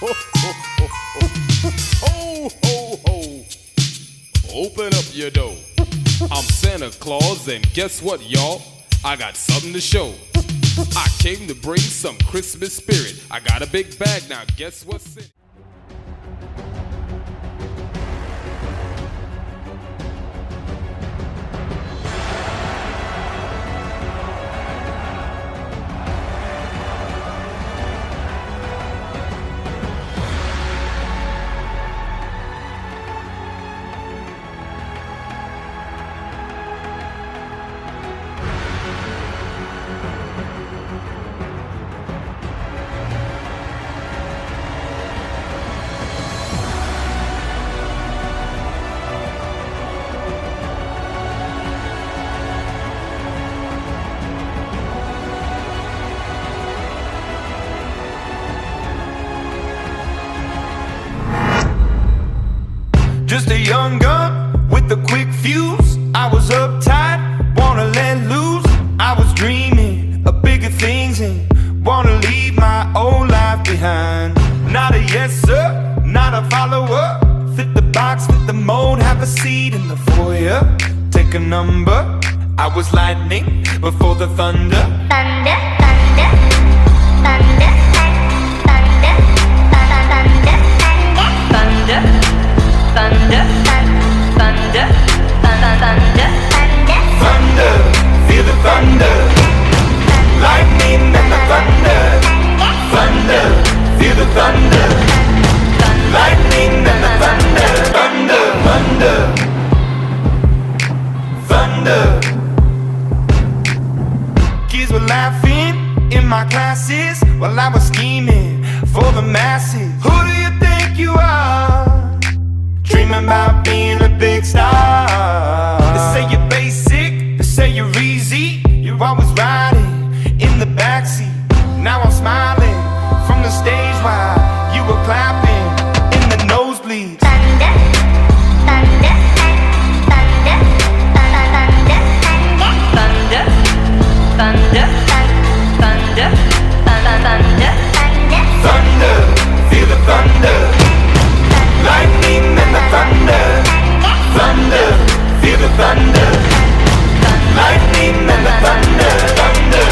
Ho, ho, ho. Open up your door. I'm Santa Claus, and guess what, y'all? I got something to show. I came to bring some Christmas spirit. I got a big bag, now guess what's in it? Just a young gun with a quick fuse. I was uptight, wanna let loose. I was dreaming of bigger things and wanna leave my old life behind. Not a yes sir, not a follower. Fit the box, fit the mold, have a seat in the foyer. Take a number. I was lightning before the thunder. Thunder, thunder, thunder, thunder, thunder, thunder, thunder, thunder, thunder, thunder, feel the thunder, lightning and the thunder, thunder, feel the thunder, lightning and the thunder, thunder, thunder, thunder. Kids were laughing in my classes while I was scheming for the masses. Who do you think you are? Dreaming about being a big star. They say you're basic, they say you're easy. You're always riding in the backseat. Now I'm smiling from the stage while you were clapping in the nosebleeds. thunder, thunder, thunder, thunder, thunder, thunder, thunder, thunder, Thunder, feel the thunder, lightning and the thunder, thunder, feel the thunder, lightning and the thunder, thunder.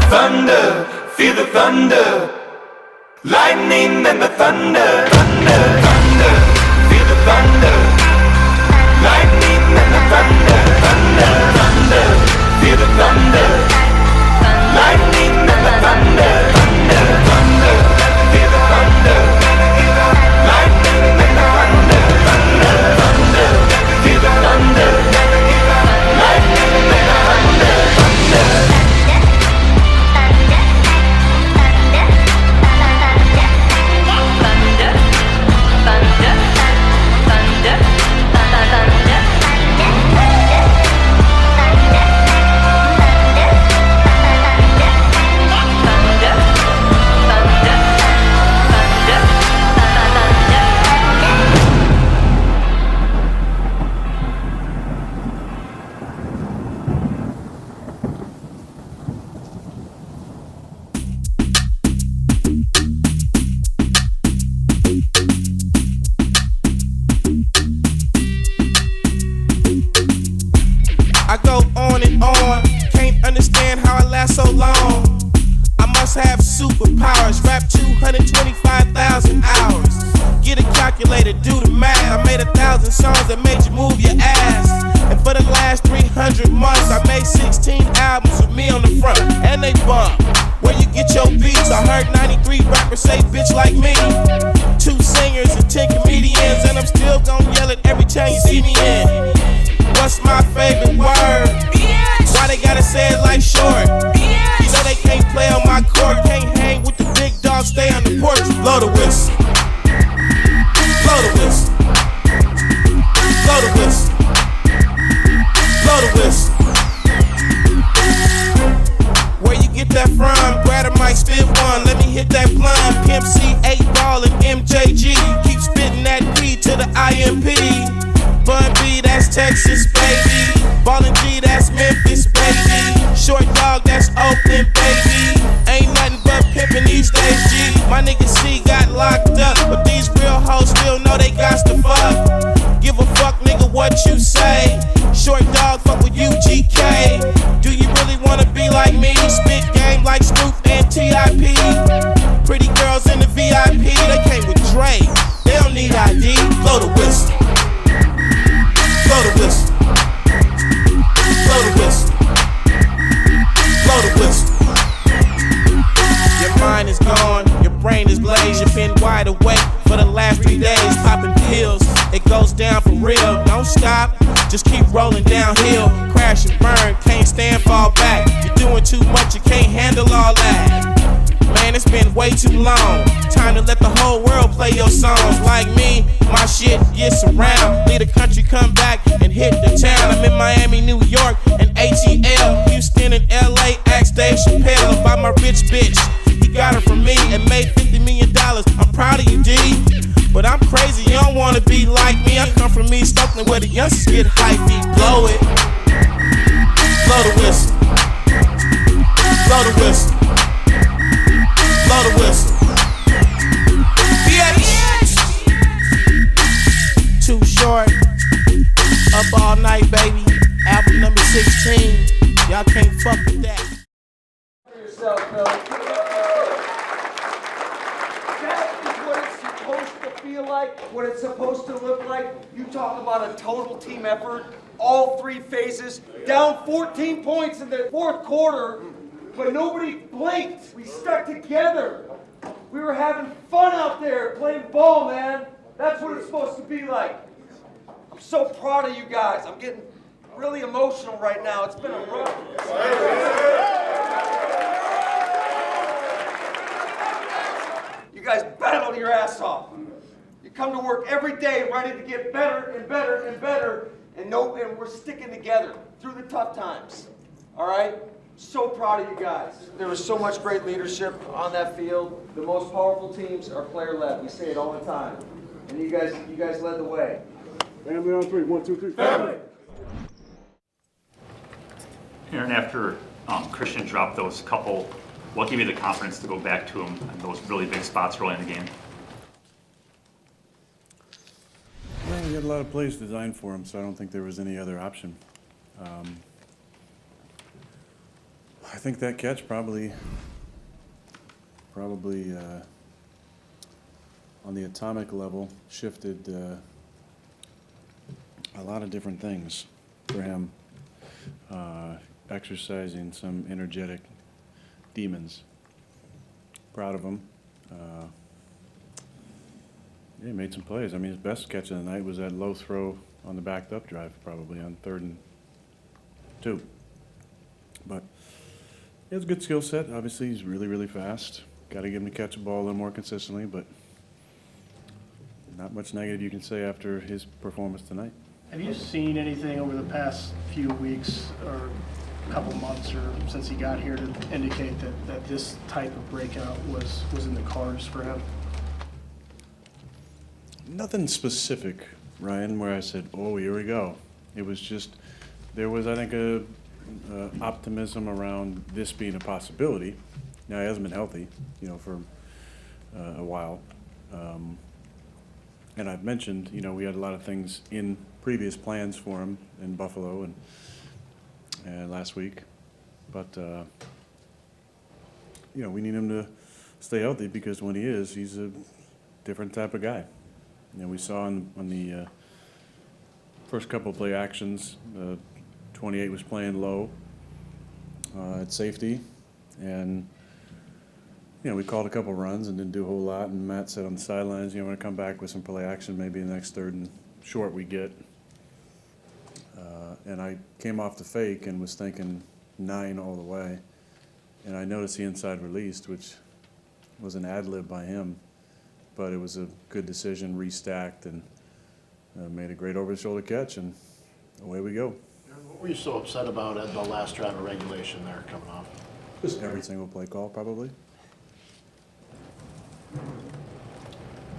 Thunder, feel the thunder, lightning and the thunder, thunder, thunder, feel the thunder, lightning and the thunder, thunder, thunder, feel the thunder, lightning and the thunder, thunder, thunder, feel the thunder, lightning and the thunder, thunder, thunder, feel the thunder, lightning and the thunder, thunder. I go on and on, can't understand how I last so long. I must have superpowers, rap 225,000 hours. Get a calculator, do the math. I made 1,000 songs that made you move your ass. And for the last 300 months, I made 16 albums with me on the front, and they bump. Where you get your beats? I heard 93 rappers say bitch like me. 2 singers and 10 comedians, and I'm still gon' yell it every time you see me in. What's my favorite word? Why they gotta say it like short? You know they can't play on my court, can't hang with the big dogs, stay on the porch. Blow the whistle, blow the whistle, blow the whistle, blow the whistle, blow the whistle. Blow the whistle. Blow the whistle. Blow the whistle. Your mind is gone, your brain is glazed. You've been wide awake for the last 3 days, popping pills. It goes down for real. Don't stop, just keep rolling downhill. Crash and burn, can't stand, fall back. You're doing too much, you can't handle all that. Man, it's been way too long. Time to let the whole world play your songs. Like me, my shit gets around. Leave the country, come back and hit the town. I'm in Miami, New York, and ATL. Houston and LA, ask Dave Chappelle about my rich bitch. He got her from me and made $50 million. I'm proud of you, D. But I'm crazy, you don't wanna be like me. I come from East Oakland where the youngsters get hypey. Blow it. Blow the whistle. Blow the whistle. Blow the whistle. Bitch. Too short. Up all night, baby. Album number 16. Y'all can't fuck with that. Yourself, Phil. That is what it's supposed to feel like, what it's supposed to look like. You talk about a total team effort, all three phases, down 14 points in the fourth quarter, but nobody blinked. We stuck together. We were having fun out there playing ball, man. That's what it's supposed to be like. I'm so proud of you guys. I'm getting really emotional right now. It's been a rough. You guys battled your ass off. You come to work every day ready to get better and better and better, and we're sticking together through the tough times. All right? So proud of you guys. There was so much great leadership on that field. The most powerful teams are player-led. We say it all the time. And you guys led the way. Family on three. 1, 2, 3. Family. Aaron, after Christian dropped those couple, what gave you the confidence to go back to him in those really big spots early in the game? Well, we had a lot of plays designed for him, so I don't think there was any other option. I think that catch probably on the atomic level shifted a lot of different things for him, exercising some energetic demons. Proud of him. Yeah, he made some plays. I mean, his best catch of the night was that low throw on the backed up drive, probably on 3rd and 2. But he has a good skill set. Obviously, he's really, really fast. Got to get him to catch the ball a little more consistently, but not much negative you can say after his performance tonight. Have you seen anything over the past few weeks or couple months or since he got here to indicate that this type of breakout was in the cards for him? Nothing specific, Ryan, where I said, oh, here we go. It was just, there was, I think, a optimism around this being a possibility. Now, he hasn't been healthy, for a while. And I've mentioned, we had a lot of things in previous plans for him in Buffalo and last week. But, we need him to stay healthy because when he is, he's a different type of guy. We saw on the first couple of play actions, 28 was playing low at safety, and we called a couple runs and didn't do a whole lot. And Matt said on the sidelines, we're going to come back with some play action, maybe the next 3rd and short we get. And I came off the fake and was thinking 9 all the way, and I noticed the inside released, which was an ad lib by him. But it was a good decision, restacked, and made a great over-the-shoulder catch, and away we go. What were you so upset about at the last drive of regulation there coming off? Just every single play call, probably.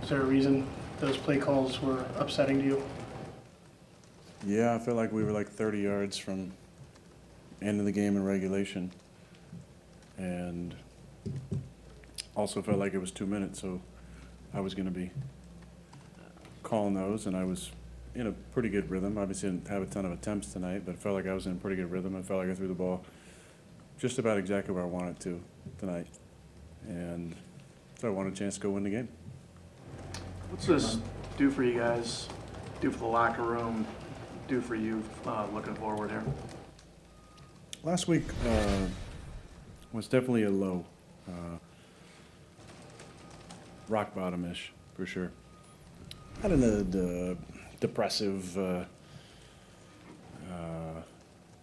Is there a reason those play calls were upsetting to you? Yeah, I felt like we were like 30 yards from end of the game in regulation, and also felt like it was 2 minutes, so I was going to be calling those, and I was in a pretty good rhythm. Obviously didn't have a ton of attempts tonight, but felt like I was in a pretty good rhythm. I felt like I threw the ball just about exactly where I wanted to tonight, and so I wanted a chance to go win the game. What's this do for you guys, do for the locker room, do for you looking forward here? Last week was definitely a low, rock bottom-ish, for sure. Not in the depressive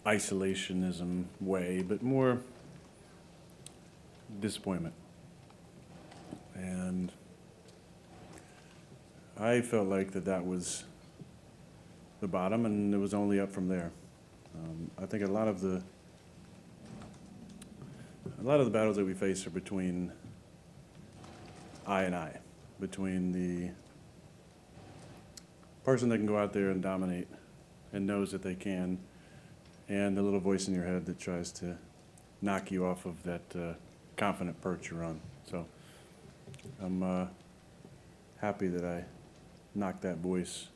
isolationism way, but more disappointment. And I felt like that was the bottom, and it was only up from there. I think a lot of the battles that we face are between I, between the person that can go out there and dominate and knows that they can, and the little voice in your head that tries to knock you off of that confident perch you're on. So I'm happy that I knocked that voice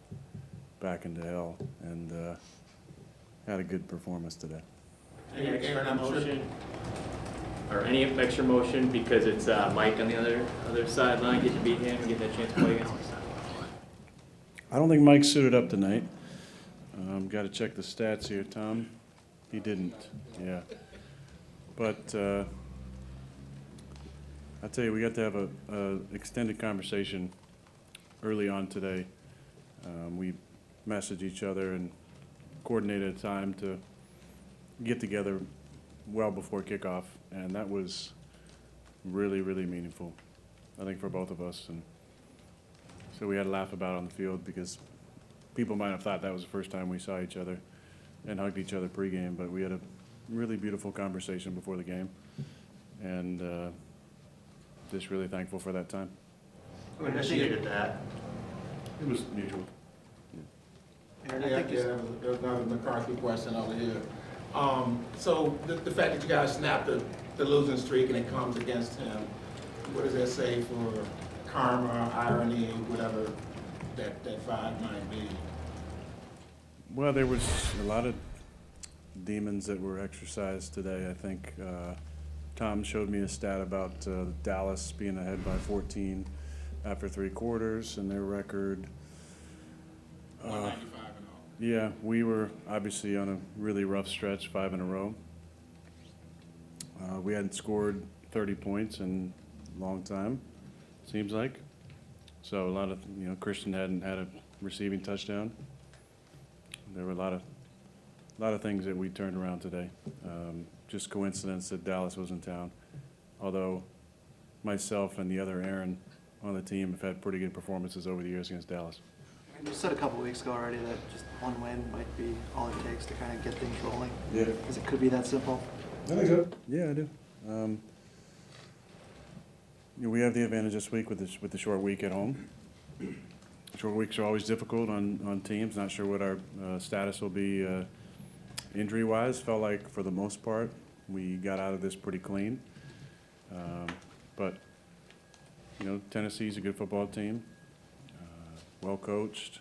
back into hell and had a good performance today. Any extra motion? Or any extra motion because it's Mike on the other sideline, get to beat him and get that chance to play against him? I don't think Mike suited up tonight. Got to check the stats here, Tom. He didn't, yeah. But I tell you, we got to have a extended conversation early on today. We messaged each other and coordinated a time to get together well before kickoff, and that was really, really meaningful, I think, for both of us. And so we had a laugh about it on the field because people might have thought that was the first time we saw each other and hugged each other pregame, but we had a really beautiful conversation before the game, and just really thankful for that time. Who initiated that? It was mutual. That was another McCarthy question over here. So the fact that you guys snapped the losing streak and it comes against him, what does that say for karma, irony, whatever that vibe might be? Well, there was a lot of demons that were exercised today. I think Tom showed me a stat about Dallas being ahead by 14 after 3 quarters and their record. 195 and all. Yeah, we were obviously on a really rough stretch, 5 in a row. We hadn't scored 30 points in a long time, seems like. So a lot of, Christian hadn't had a receiving touchdown. There were a lot of things that we turned around today. Just coincidence that Dallas was in town. Although myself and the other Aaron on the team have had pretty good performances over the years against Dallas. You said a couple weeks ago already that just one win might be all it takes to kind of get things rolling. Yeah. Because it could be that simple. I think so. Yeah, I do. We have the advantage this week with the short week at home. Short weeks are always difficult on teams. Not sure what our status will be injury-wise. Felt like for the most part we got out of this pretty clean. But Tennessee's a good football team. Well coached,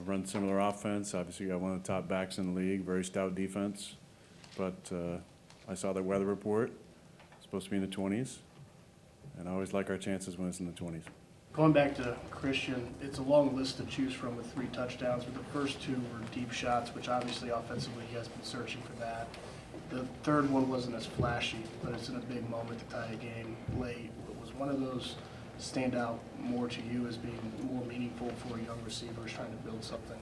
run similar offense. Obviously, got one of the top backs in the league. Very stout defense. But I saw their weather report. It's supposed to be in the 20s, and I always like our chances when it's in the 20s. Going back to Christian, it's a long list to choose from with 3 touchdowns, but the first 2 were deep shots, which obviously offensively he has been searching for that. The third one wasn't as flashy, but it's in a big moment to tie a game late. But was one of those stand out more to you as being more meaningful for young receivers trying to build something?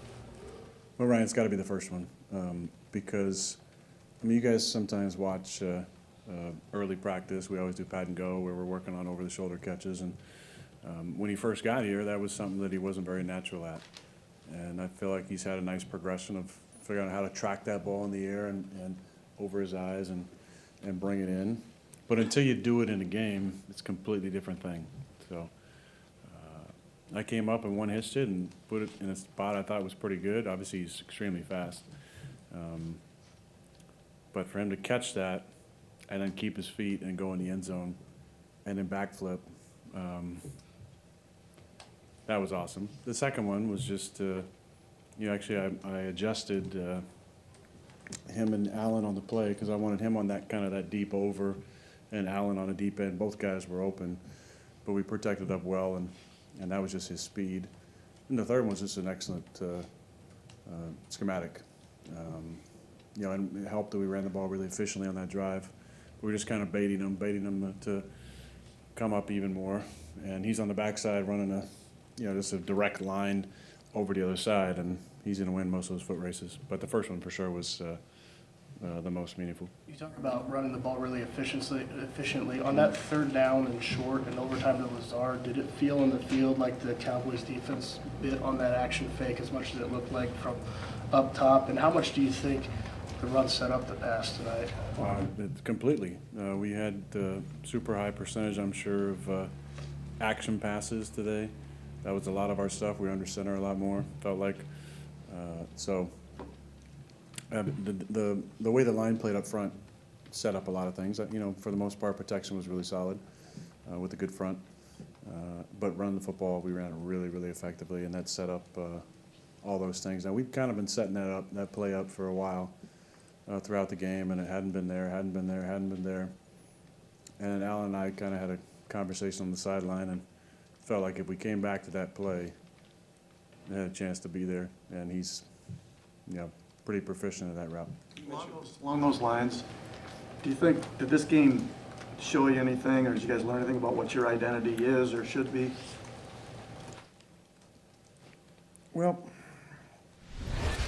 Well, Ryan, it's got to be the first one because, you guys sometimes watch early practice. We always do pat and go where we're working on over-the-shoulder catches. And when he first got here, that was something that he wasn't very natural at. And I feel like he's had a nice progression of figuring out how to track that ball in the air and over his eyes and bring it in. But until you do it in a game, it's a completely different thing. So I came up and one-hitched it and put it in a spot I thought was pretty good. Obviously, he's extremely fast. But for him to catch that and then keep his feet and go in the end zone and then backflip, that was awesome. The second one was just, actually I adjusted him and Allen on the play because I wanted him on that deep over and Allen on a deep end. Both guys were open, but we protected up well, and that was just his speed. And the third one was just an excellent schematic. You know, and it helped that we ran the ball really efficiently on that drive. We were just kind of baiting him to come up even more. And he's on the backside running just a direct line over the other side, and he's going to win most of those foot races. But the first one for sure was the most meaningful. You talk about running the ball really efficiently. On that third down and short and overtime to Lazard, did it feel in the field like the Cowboys defense bit on that action fake as much as it looked like from up top? And how much do you think the run set up the pass tonight? Completely. We had super high percentage, I'm sure, of action passes today. That was a lot of our stuff. We were under center a lot more, felt like. The way the line played up front set up a lot of things. You know, for the most part, protection was really solid with a good front. But running the football, we ran it really, really effectively, and that set up all those things. Now, we've kind of been setting that play up for a while throughout the game, and it hadn't been there. And Alan and I kind of had a conversation on the sideline and felt like if we came back to that play, they had a chance to be there, and he's, pretty proficient at that route. Along those lines, do you think, did this game show you anything, or did you guys learn anything about what your identity is or should be? Well,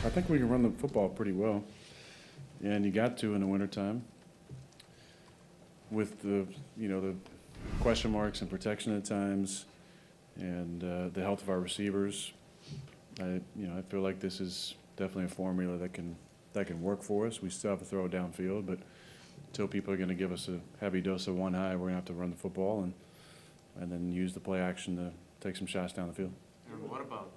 I think we can run the football pretty well, and you got to in the wintertime with the question marks and protection at times, and the health of our receivers. I feel like this is definitely a formula that can work for us. We still have to throw it downfield, but until people are going to give us a heavy dose of one high, we're going to have to run the football and then use the play action to take some shots down the field. And what about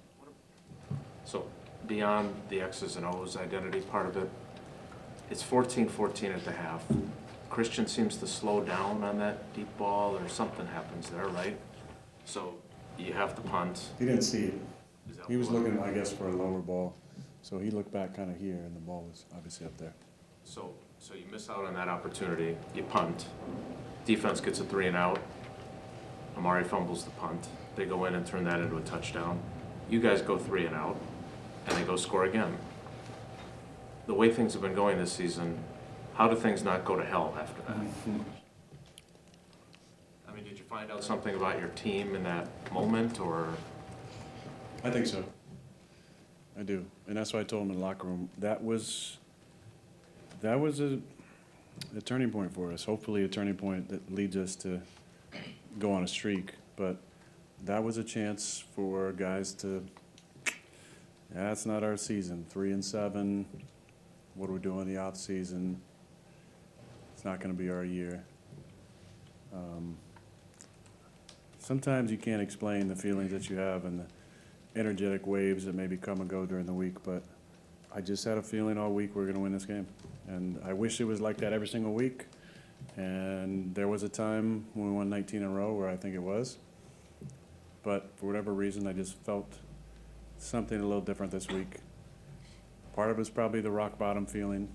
so beyond the X's and O's identity part of it? It's 14-14 at the half. Christian seems to slow down on that deep ball, or something happens there, right? So you have to punt. He didn't see it. He was looking, I guess, for a lower ball. So he looked back kind of here, and the ball was obviously up there. So you miss out on that opportunity. You punt. Defense gets a 3-and-out. Amari fumbles the punt. They go in and turn that into a touchdown. You guys go 3-and-out, and they go score again. The way things have been going this season, how do things not go to hell after that? I mean, did you find out something about your team in that moment, or? I think so. I do, and that's why I told him in the locker room that was a turning point for us. Hopefully, a turning point that leads us to go on a streak. But that was a chance for guys to. That's not our season. 3-7. What are we doing in the off season? It's not going to be our year. Sometimes you can't explain the feelings that you have and the energetic waves that maybe come and go during the week, but I just had a feeling all week we're going to win this game. And I wish it was like that every single week. And there was a time when we won 19 in a row where I think it was. But for whatever reason, I just felt something a little different this week. Part of it was probably the rock bottom feeling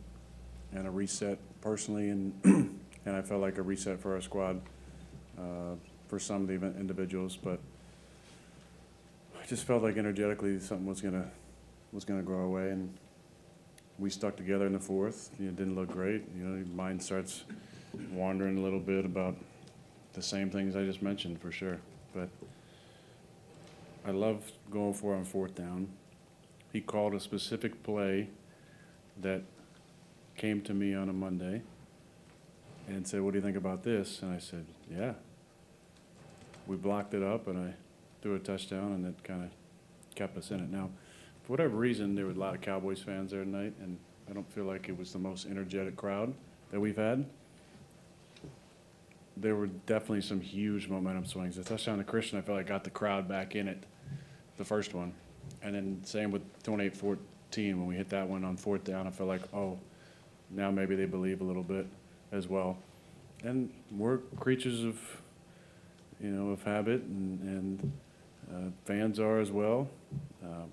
and a reset personally, and and I felt like a reset for our squad, for some of the individuals, but I just felt like energetically something was gonna grow away, and we stuck together in the fourth. It didn't look great. Your mind starts wandering a little bit about the same things I just mentioned for sure. But I love going for it on fourth down. He called a specific play that came to me on a Monday and said, "What do you think about this?" And I said, "Yeah." We blocked it up, and I threw a touchdown, and it kind of kept us in it. Now, for whatever reason, there were a lot of Cowboys fans there tonight, and I don't feel like it was the most energetic crowd that we've had. There were definitely some huge momentum swings. The touchdown to Christian, I felt like got the crowd back in it, the first one. And then same with 28-14, when we hit that one on fourth down, I felt like, oh, now maybe they believe a little bit as well. And we're creatures of, of habit, and fans are as well.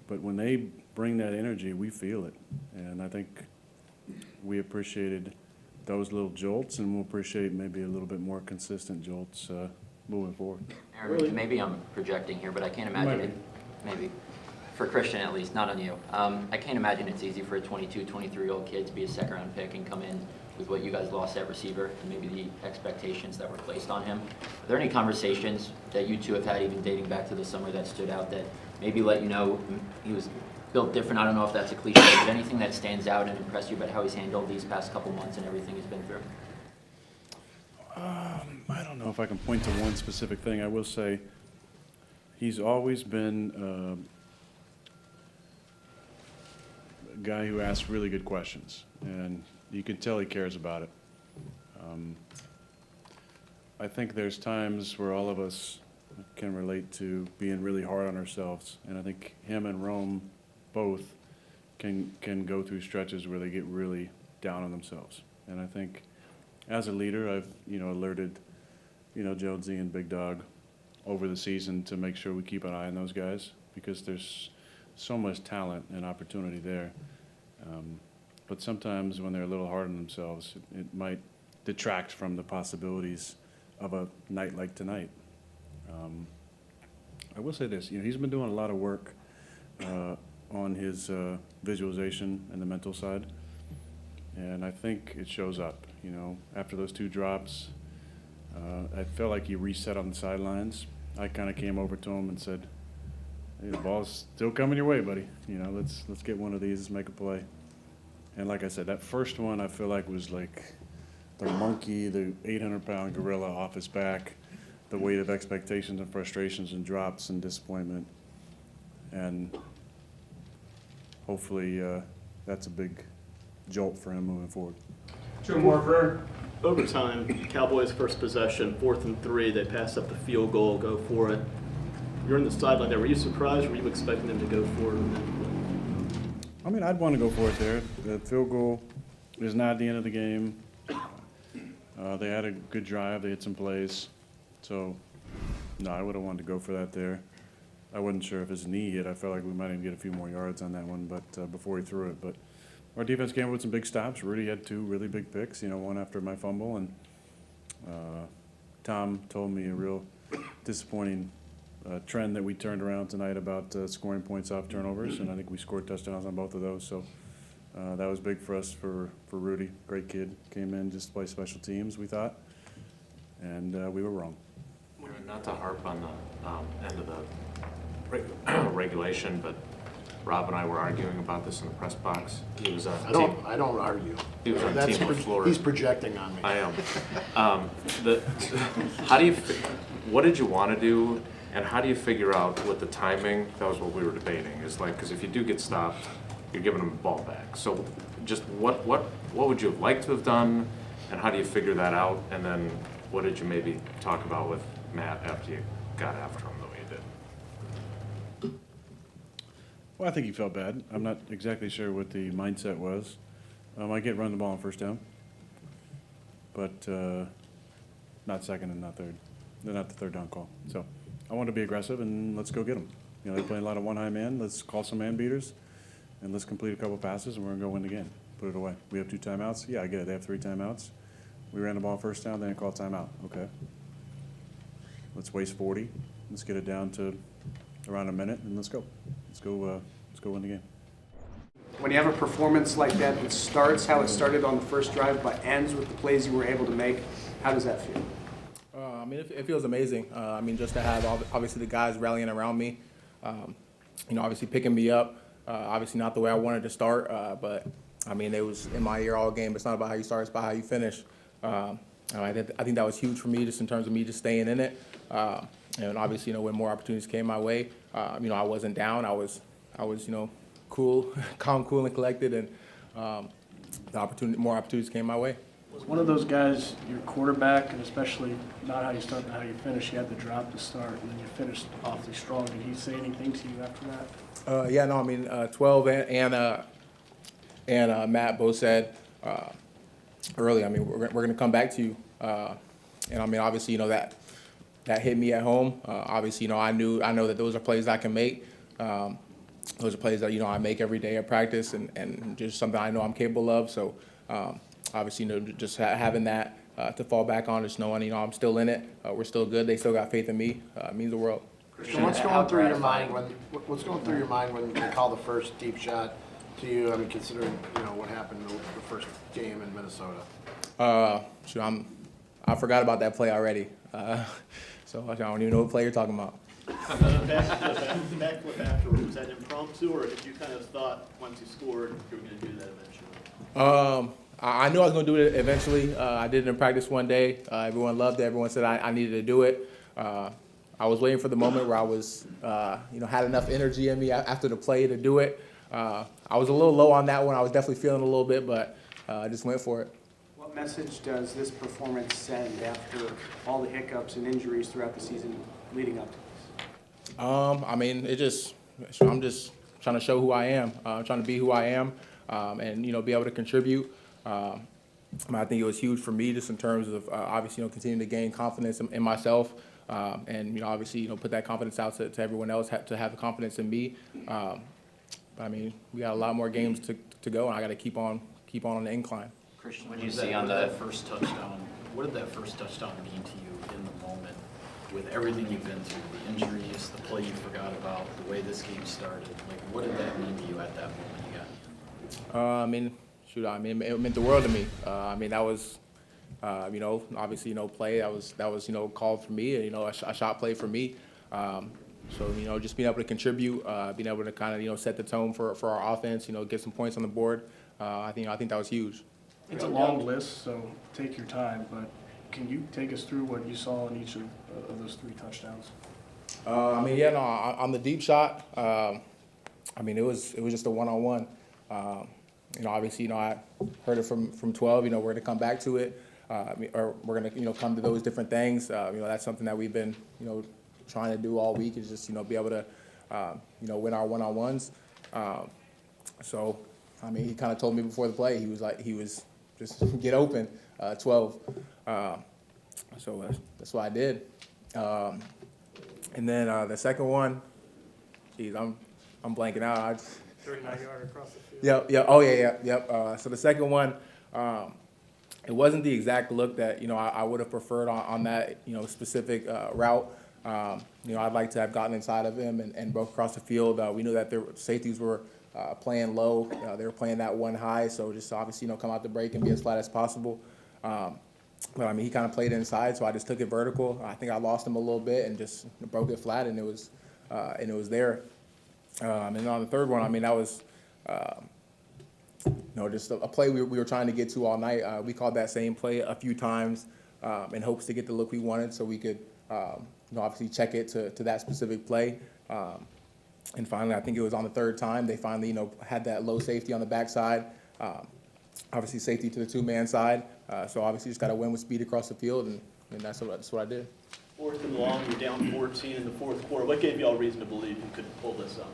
But when they bring that energy, we feel it. And I think we appreciated those little jolts, and we'll appreciate maybe a little bit more consistent jolts moving forward. Aaron, maybe I'm projecting here, but I can't imagine it. Maybe. for Christian at least, not on you. I can't imagine it's easy for a 22, 23-year-old kid to be a second-round pick and come in with what you guys lost at receiver and maybe the expectations that were placed on him. Are there any conversations that you two have had, even dating back to the summer, that stood out that maybe let you know he was built different? I don't know if that's a cliche, but anything that stands out and impressed you about how he's handled these past couple months and everything he's been through? I don't know if I can point to one specific thing. I will say he's always been a guy who asks really good questions, and you can tell he cares about it. I think there's times where all of us can relate to being really hard on ourselves, and I think him and Rome both can go through stretches where they get really down on themselves. And I think as a leader, I've alerted Jonesy and Big Dog over the season to make sure we keep an eye on those guys, because there's so much talent and opportunity there. But sometimes when they're a little hard on themselves, it might detract from the possibilities of a night like tonight. I will say this, he's been doing a lot of work on his visualization and the mental side, and I think it shows up. After those 2 drops, I felt like he reset on the sidelines. I kind of came over to him and said, "Hey, the ball's still coming your way, buddy. Let's get one of these, let's make a play." And like I said, that first one I feel like was like the monkey, the 800-pound gorilla off his back, the weight of expectations and frustrations and drops and disappointment. And hopefully that's a big jolt for him moving forward. 2 more for overtime. Cowboys' first possession, 4th and 3. They pass up the field goal, go for it. You're in the sideline there. Were you surprised? Were you expecting them to go for it? I mean, I'd want to go for it there. The field goal is not the end of the game. They had a good drive. They hit some plays. So, no, I would have wanted to go for that there. I wasn't sure if his knee hit. I felt like we might even get a few more yards on that one, but before he threw it. But our defense came up with some big stops. Rudy had 2 really big picks, one after my fumble. And Tom told me a real disappointing trend that we turned around tonight about scoring points off turnovers, and I think we scored touchdowns on both of those. So that was big for us, for Rudy. Great kid. Came in just to play special teams, we thought, and we were wrong. Not to harp on the end of the regulation, but Rob and I were arguing about this in the press box. He was on I don't argue. He was on Team LaFleur. He's projecting on me. I am. What did you want to do, and how do you figure out with the timing? That was what we were debating. Is like, because if you do get stopped, you're giving them the ball back. So just what would you have liked to have done, and how do you figure that out? And then what did you maybe talk about with Matt after you got after him the way you did? Well, I think he felt bad. I'm not exactly sure what the mindset was. I get run the ball on first down, but not second and not third. They're not the third down call. So I want to be aggressive, and let's go get them. They're playing a lot of one-high man. Let's call some man beaters, and let's complete a couple passes, and we're going to go win the game. Put it away. We have 2 timeouts. Yeah, I get it. They have 3 timeouts. We ran the ball first down, then call timeout. Okay. Let's waste 40. Let's get it down to around a minute, and let's go. Let's go win the game. When you have a performance like that that starts how it started on the first drive but ends with the plays you were able to make, how does that feel? I mean, it feels amazing. I mean, just to have obviously the guys rallying around me, obviously picking me up. Obviously not the way I wanted to start, but I mean, it was in my ear all game. It's not about how you start, it's about how you finish. I think that was huge for me, just in terms of me just staying in it. And obviously, when more opportunities came my way, I wasn't down. I was cool, calm, cool, and collected, and more opportunities came my way. Was one of those guys your quarterback, and especially not how you start but how you finish? You had the drop to start, and then you finished awfully strong. Did he say anything to you after that? Yeah, no, I mean, 12 and Matt both said early, I mean, we're going to come back to you. And I mean, obviously, that hit me at home. Obviously, I know that those are plays I can make. Those are plays that, I make every day at practice, and just something I know I'm capable of. So, obviously, just having that to fall back on, just knowing, I'm still in it. We're still good. They still got faith in me. It means the world. Christian, what's going through your mind when they call the first deep shot to you? I mean, considering what happened in the first game in Minnesota. I forgot about that play already. So I don't even know what play you're talking about. The backflip afterward, was that impromptu, or did you kind of thought once you scored you were going to do that eventually? I knew I was going to do it eventually. I did it in practice one day. Everyone loved it. Everyone said I needed to do it. I was waiting for the moment where I was, had enough energy in me after the play to do it. I was a little low on that one. I was definitely feeling a little bit, but I just went for it. What message does this performance send after all the hiccups and injuries throughout the season leading up to this? I mean, I'm just trying to show who I am. I'm trying to be who I am, and be able to contribute. I think it was huge for me just in terms of obviously continuing to gain confidence in myself, and obviously put that confidence out to everyone else to have the confidence in me. I mean, we got a lot more games to go, and I got to keep on the incline. Christian, what did you see on that first touchdown? What did that first touchdown mean to you in the moment, with everything you've been through, the injuries, the play you forgot about, the way this game started? Like, what did that mean to you at that moment you got? It meant the world to me. That was, obviously, play. That was called for me. A shot play for me. So just being able to contribute, being able to kind of set the tone for our offense. Get some points on the board. I think that was huge. It's a long list, so take your time. But can you take us through what you saw in each of those three touchdowns? On the deep shot, it was just a one-on-one. Obviously, I heard it from 12. We're going to come back to it, or we're going to come to those different things. That's something that we've been trying to do all week, is just be able to win our one-on-ones. He kind of told me before the play, he was just get open, 12. So that's what I did. And then the second one, I'm blanking out. 39-yard across the field. Yep. So the second one, it wasn't the exact look that I would have preferred on that specific route. I'd like to have gotten inside of him and broke across the field. We knew that their safeties were playing low. They were playing that one high, so just obviously come out the break and be as flat as possible. But he kind of played inside, so I just took it vertical. I think I lost him a little bit and just broke it flat, and it was there. And on the third one, that was just a play we were trying to get to all night. We called that same play a few times in hopes to get the look we wanted, so we could obviously check it to that specific play. And finally, I think it was on the third time, they finally, had that low safety on the backside. Obviously, safety to the two-man side. So obviously, just got to win with speed across the field, and that's what I did. Fourth and long, you're down 14 in the fourth quarter. What gave you all reason to believe you could pull this off?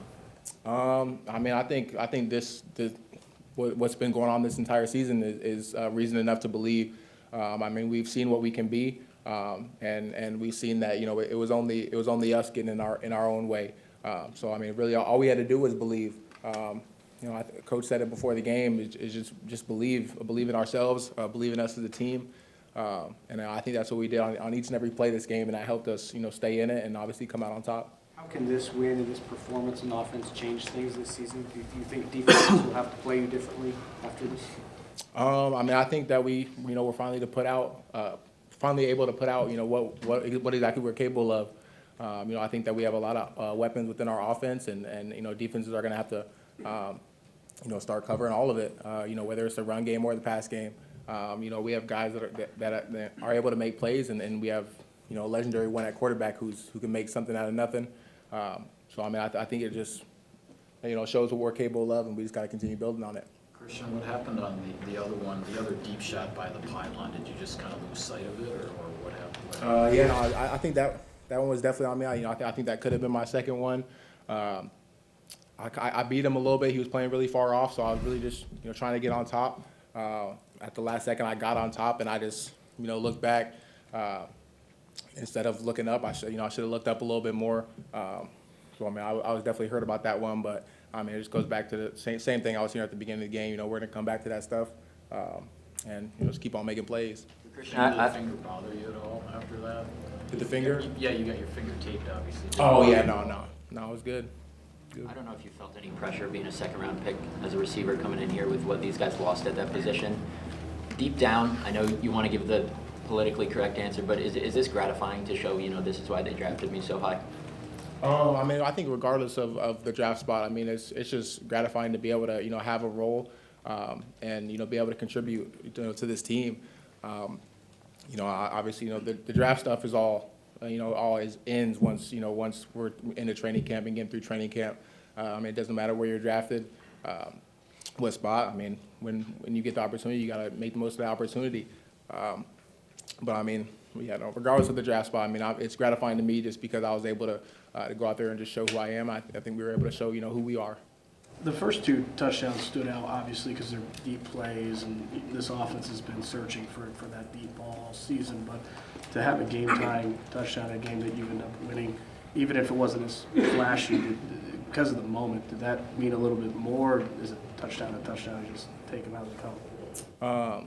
I think this what's been going on this entire season is reason enough to believe. We've seen what we can be, and we've seen that it was only us getting in our own way. So really, all we had to do was believe. Coach said it before the game. Is just believe in ourselves, believe in us as a team, and I think that's what we did on each and every play this game, and that helped us, stay in it and obviously come out on top. How can this win and this performance and offense change things this season? Do you think defenses will have to play you differently after this? I think that we're finally able to put out, what exactly we're capable of. I think that we have a lot of weapons within our offense, and defenses are going to have to, start covering all of it. Whether it's the run game or the pass game. We have guys that are able to make plays, and we have, a legendary one at quarterback who can make something out of nothing. I think it just, shows what we're capable of, and we just got to continue building on it. Christian, what happened on the other one, the other deep shot by the pylon? Did you just kind of lose sight of it, or what happened? I think that one was definitely on me. I think that could have been my second one. I beat him a little bit. He was playing really far off, so I was really just trying to get on top. At the last second, I got on top, and I just looked back. Instead of looking up, I should have looked up a little bit more. I was definitely hurt about that one, but it just goes back to the same thing I was hearing at the beginning of the game. We're going to come back to that stuff, and just keep on making plays. Christian, did the finger bother you at all after that? With the finger? Yeah, you got your finger taped, obviously. Oh, yeah, no, it was good. I don't know if you felt any pressure being a second-round pick as a receiver coming in here with what these guys lost at that position. Deep down, I know you want to give the politically correct answer, but is this gratifying to show, this is why they drafted me so high? I mean, I think regardless of the draft spot, I mean, it's just gratifying to be able to, have a role and, be able to contribute, to this team. Obviously, the draft stuff is all, always ends once we're in the training camp and getting through training camp. I mean, it doesn't matter where you're drafted, what spot. I mean, when you get the opportunity, you got to make the most of the opportunity. But I mean, regardless of the draft spot, I mean, it's gratifying to me just because I was able to go out there and just show who I am. I think we were able to show, who we are. The first 2 touchdowns stood out, obviously, because they're deep plays, and this offense has been searching for that deep ball all season. But to have a game-tying touchdown, a game that you end up winning, even if it wasn't as flashy, because of the moment, did that mean a little bit more? Is it touchdown to touchdown, just take them out of the cup? I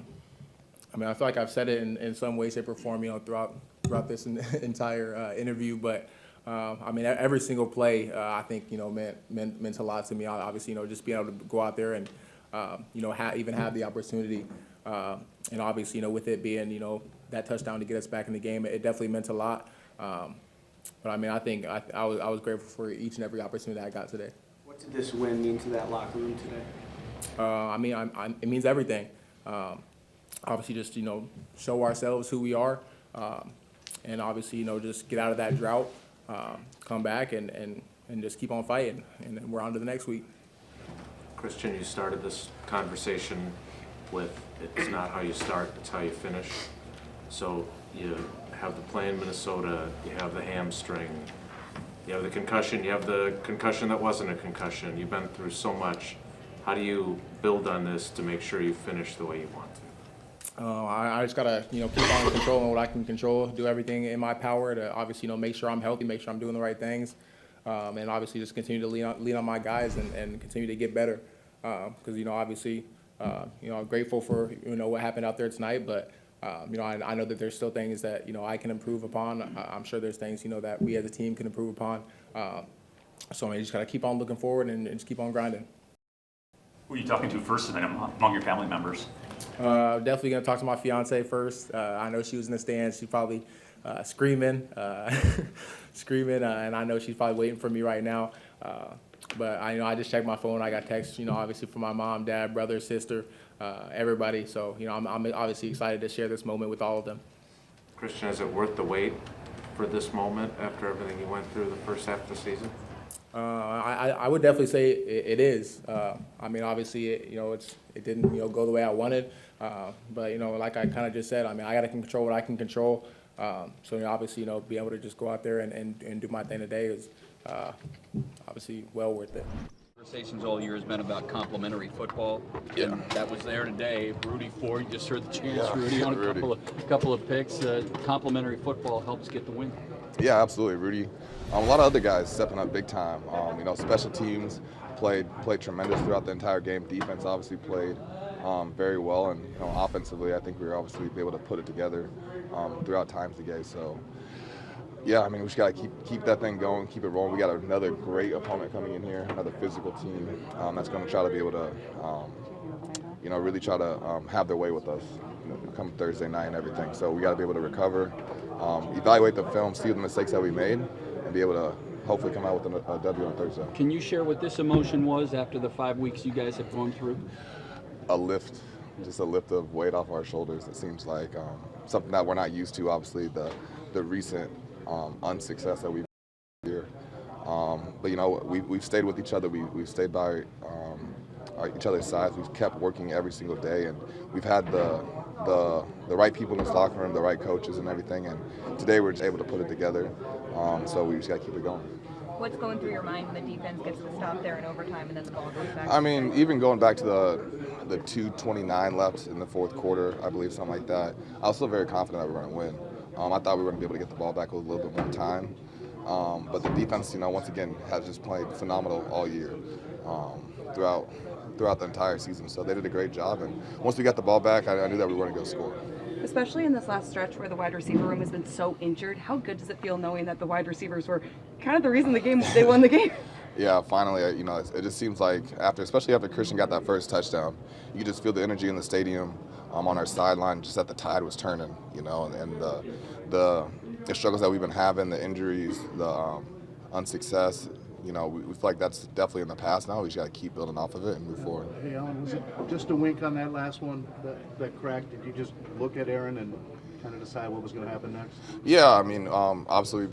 mean, I feel like I've said it in some way, shape, or form, throughout this entire interview, but I mean, every single play, I think, meant a lot to me. Obviously, just being able to go out there and, even have the opportunity. And obviously, with it being, that touchdown to get us back in the game, it definitely meant a lot. But I mean, I think I was grateful for each and every opportunity I got today. What did this win mean to that locker room today? I mean, it means everything. Obviously, just, show ourselves who we are. And obviously, just get out of that drought. Come back and just keep on fighting, and then we're on to the next week. Christian, you started this conversation with it's not how you start, it's how you finish. So you have the play in Minnesota, you have the hamstring, you have the concussion that wasn't a concussion. You've been through so much. How do you build on this to make sure you finish the way you want to? I just gotta, keep on controlling what I can control, do everything in my power to obviously, make sure I'm healthy, make sure I'm doing the right things, and obviously just continue to lean on my guys and continue to get better. Because obviously, I'm grateful for what happened out there tonight, but I know that there's still things that I can improve upon. I'm sure there's things that we as a team can improve upon. So I mean, just gotta keep on looking forward and just keep on grinding. Who are you talking to first tonight among your family members? Definitely gonna talk to my fiance first. I know she was in the stands. She's probably screaming, and I know she's probably waiting for me right now. But I just checked my phone. I got texts, obviously from my mom, dad, brother, sister, everybody. So I'm obviously excited to share this moment with all of them. Christian, is it worth the wait for this moment after everything you went through the first half of the season? I would definitely say it is. I mean, obviously, it didn't go the way I wanted, but like I kind of just said, I mean, I got to control what I can control. So obviously, be able to just go out there and do my thing today is obviously well worth it. Conversations all year has been about complimentary football, and that was there today. Rudy Ford, you just heard the chants, Rudy, on a couple of picks. Complimentary football helps get the win. Yeah, absolutely, Rudy. A lot of other guys stepping up big time. Special teams played tremendous throughout the entire game. Defense obviously played very well, and offensively, I think we were obviously able to put it together throughout times today. So, yeah, I mean, we just got to keep that thing going, keep it rolling. We got another great opponent coming in here, another physical team that's going to try to be able to, really try to have their way with us come Thursday night and everything. So we got to be able to recover, evaluate the film, see the mistakes that we made, and be able to hopefully come out with a W on Thursday. Can you share what this emotion was after the 5 weeks you guys have gone through? A lift, just a lift of weight off our shoulders. It seems like something that we're not used to, obviously, the recent unsuccess that we've had here. But we've stayed with each other. We've stayed by each other's sides. We've kept working every single day, and we've had the right people in this locker room, the right coaches and everything. And today we're just able to put it together. So we just got to keep it going. What's going through your mind when the defense gets the stop there in overtime and then the ball goes back? I mean, even going back to the 2:29 left in the fourth quarter, I believe, something like that, I was still very confident that we were going to win. I thought we were going to be able to get the ball back with a little bit more time. But the defense, once again, has just played phenomenal all year throughout the entire season. So they did a great job. And once we got the ball back, I knew that we were going to go score. Especially in this last stretch where the wide receiver room has been so injured, how good does it feel knowing that the wide receivers were kind of the reason they won the game? Yeah, finally, it just seems like especially after Christian got that first touchdown, you could just feel the energy in the stadium on our sideline, just that the tide was turning, and the struggles that we've been having, the injuries, the unsuccess, we feel like that's definitely in the past now. We just got to keep building off of it and move forward. Hey, Alan, was it just a wink on that last one that cracked? Did you just look at Aaron and kind of decide what was going to happen next? Yeah, obviously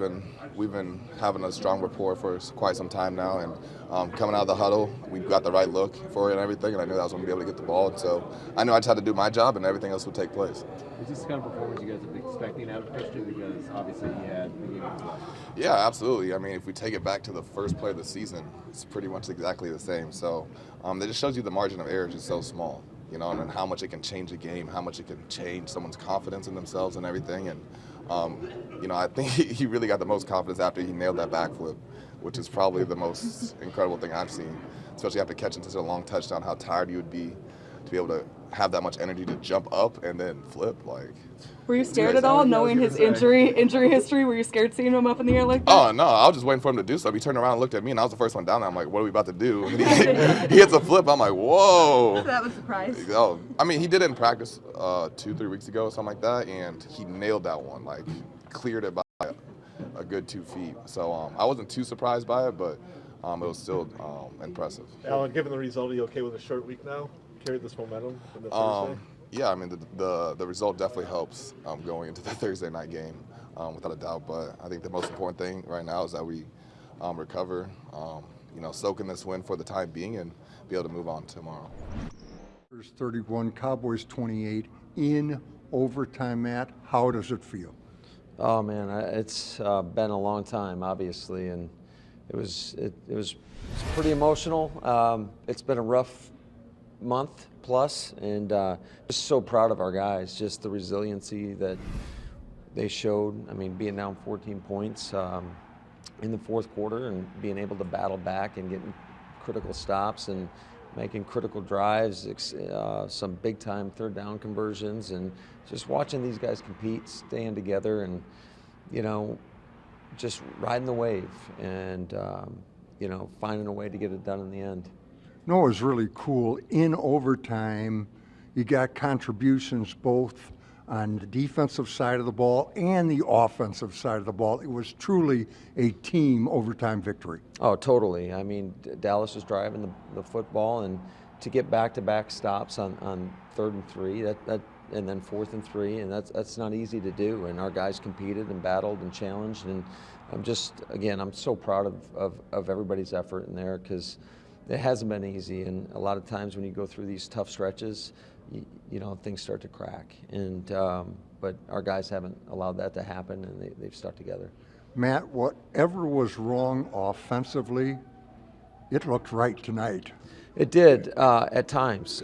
we've been having a strong rapport for quite some time now, and coming out of the huddle, we got the right look for it and everything, and I knew that I was going to be able to get the ball, and so I knew I just had to do my job, and everything else would take place. Is this the kind of performance you guys have been expecting out of Christian? Because obviously he had the game left. Yeah, absolutely. If we take it back to the first play of the season, it's pretty much exactly the same. So it just shows you the margin of error is just so small. And how much it can change a game, how much it can change someone's confidence in themselves and everything. And, I think he really got the most confidence after he nailed that backflip, which is probably the most incredible thing I've seen, especially after catching such a long touchdown, how tired you would be to be able to have that much energy to jump up and then flip. Were you scared at all, knowing his injury history? Were you scared seeing him up in the air like that? Oh, no, I was just waiting for him to do something. He turned around and looked at me, and I was the first one down there. I'm like, what are we about to do? And he hits a flip. I'm like, whoa. So that was a surprise. Oh, he did it in practice 2-3 weeks ago, something like that, and he nailed that one, cleared it by a good 2 feet. So I wasn't too surprised by it, but it was still impressive. Alan, given the result, are you okay with a short week now? Carry this momentum in the Thursday? Yeah, the result definitely helps going into the Thursday night game, without a doubt. But I think the most important thing right now is that we recover, soak in this win for the time being and be able to move on tomorrow. 31, Cowboys 28 in overtime. Matt, how does it feel? Oh man, it's been a long time, obviously, and it was pretty emotional. It's been a rough month plus, and just so proud of our guys, just the resiliency that they showed. Being down 14 points in the fourth quarter and being able to battle back and getting critical stops and making critical drives, some big time third down conversions, and just watching these guys compete, staying together, and just riding the wave and finding a way to get it done in the end. No, it was really cool. In overtime, you got contributions both on the defensive side of the ball and the offensive side of the ball. It was truly a team overtime victory. Oh, totally. Dallas was driving the football, and to get back-to-back stops on 3rd and 3, and then 4th and 3, and that's not easy to do. And our guys competed and battled and challenged, and I'm so proud of everybody's effort in there, because it hasn't been easy, and a lot of times when you go through these tough stretches, things start to crack. And but our guys haven't allowed that to happen, and they've stuck together. Matt, whatever was wrong offensively, it looked right tonight. It did at times.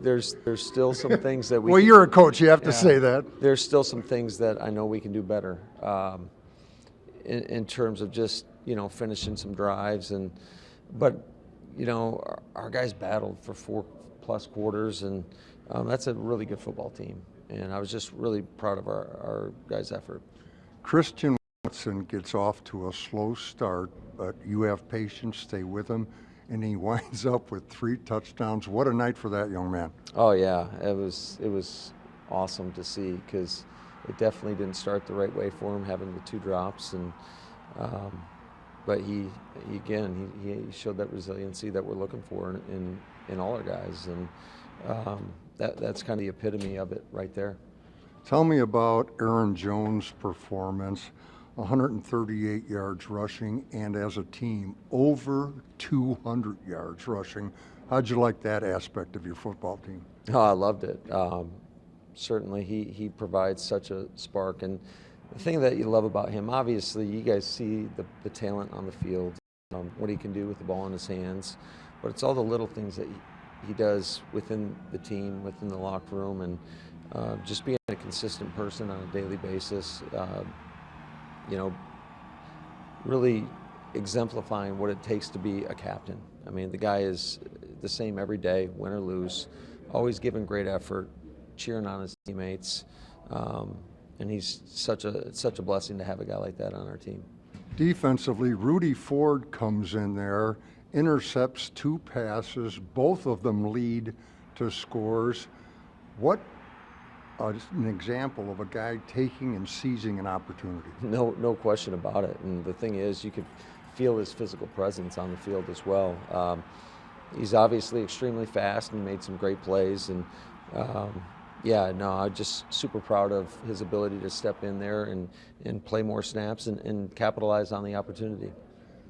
There's still some things that we. Well, you're a coach. You have to say that. There's still some things that I know we can do better in terms of just finishing some drives, but. Our guys battled for 4+ quarters, and that's a really good football team. And I was just really proud of our guys' effort. Christian Watson gets off to a slow start, but you have patience, stay with him, and he winds up with 3 touchdowns. What a night for that young man. Oh, yeah. It was awesome to see, because it definitely didn't start the right way for him, having the 2 drops. And but he showed that resiliency that we're looking for in all our guys, and that's kind of the epitome of it right there. Tell me about Aaron Jones' performance, 138 yards rushing, and as a team, over 200 yards rushing. How'd you like that aspect of your football team? Oh, I loved it. Certainly, he provides such a spark, and the thing that you love about him, obviously, you guys see the talent on the field, what he can do with the ball in his hands, but it's all the little things that he does within the team, within the locker room, and just being a consistent person on a daily basis, really exemplifying what it takes to be a captain. The guy is the same every day, win or lose, always giving great effort, cheering on his teammates, And he's such a blessing to have a guy like that on our team. Defensively, Rudy Ford comes in there, intercepts 2 passes, both of them lead to scores. What an example of a guy taking and seizing an opportunity. No question about it. And the thing is, you could feel his physical presence on the field as well. He's obviously extremely fast and made some great plays. And I'm just super proud of his ability to step in there and play more snaps and capitalize on the opportunity.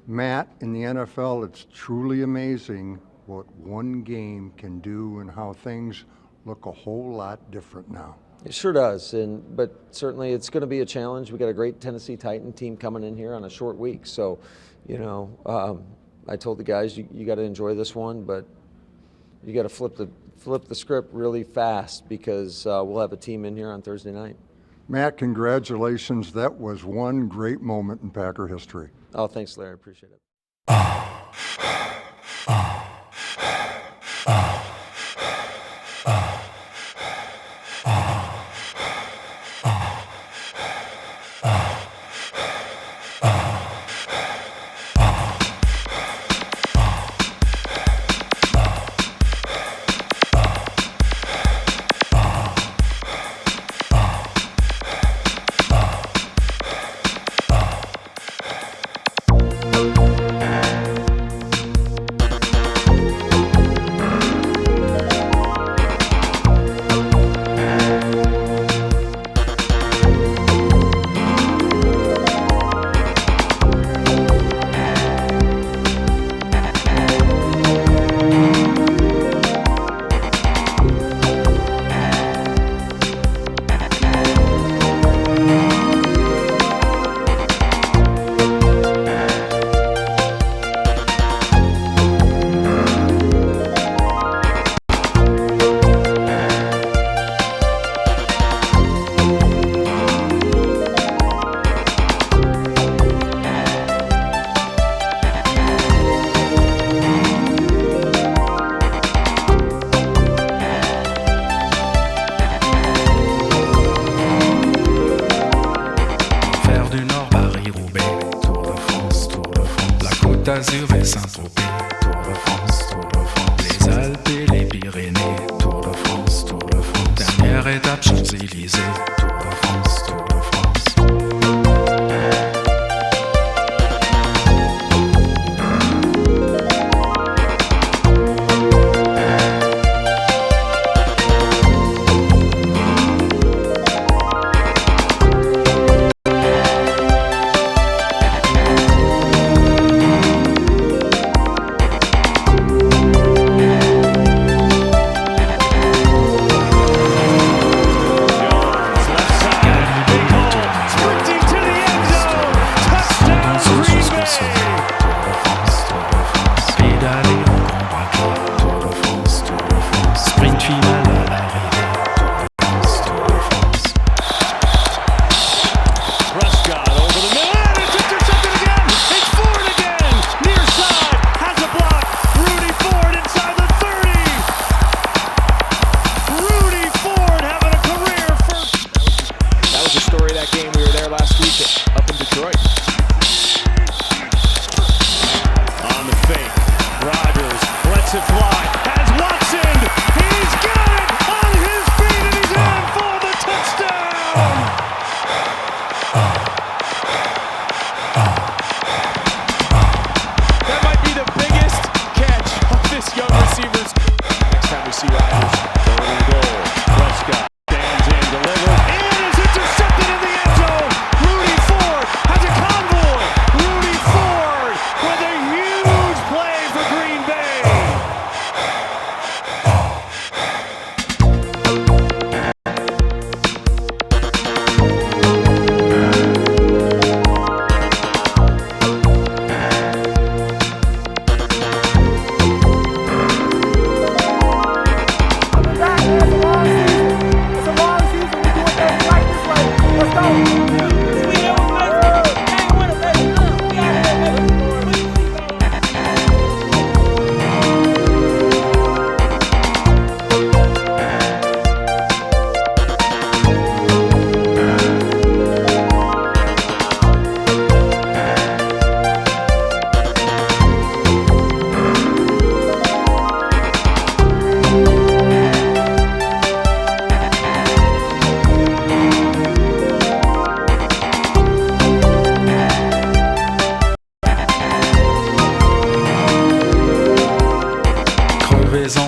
Matt, in the NFL, it's truly amazing what one game can do and how things look a whole lot different now. It sure does, but certainly it's going to be a challenge. We got a great Tennessee Titan team coming in here on a short week, so I told the guys you got to enjoy this one, but you got to flip the script really fast because we'll have a team in here on Thursday night. Matt, congratulations. That was one great moment in Packer history. Oh, thanks, Larry. I appreciate it. d'Azur et Saint-Tropez, Tour de France, Tour de France. Les Alpes et les Pyrénées, Tour de France, Tour de France. Dernière étape, Champs-Élysées, Tour de France, Tour de France.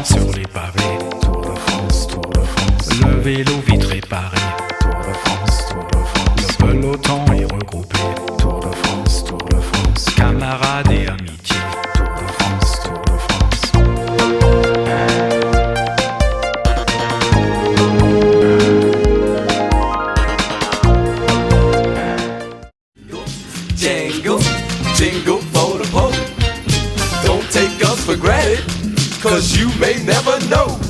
France sur les pavés. Tour de France, Tour de France. Le vélo vite réparé. Tour de France, Tour de France. Le peloton est regroupé. Tour de France, Tour de France. Camarades et amitié. Tour de France, Tour de Jingle, jingle for the pole. Don't take us for granted, cause you may never know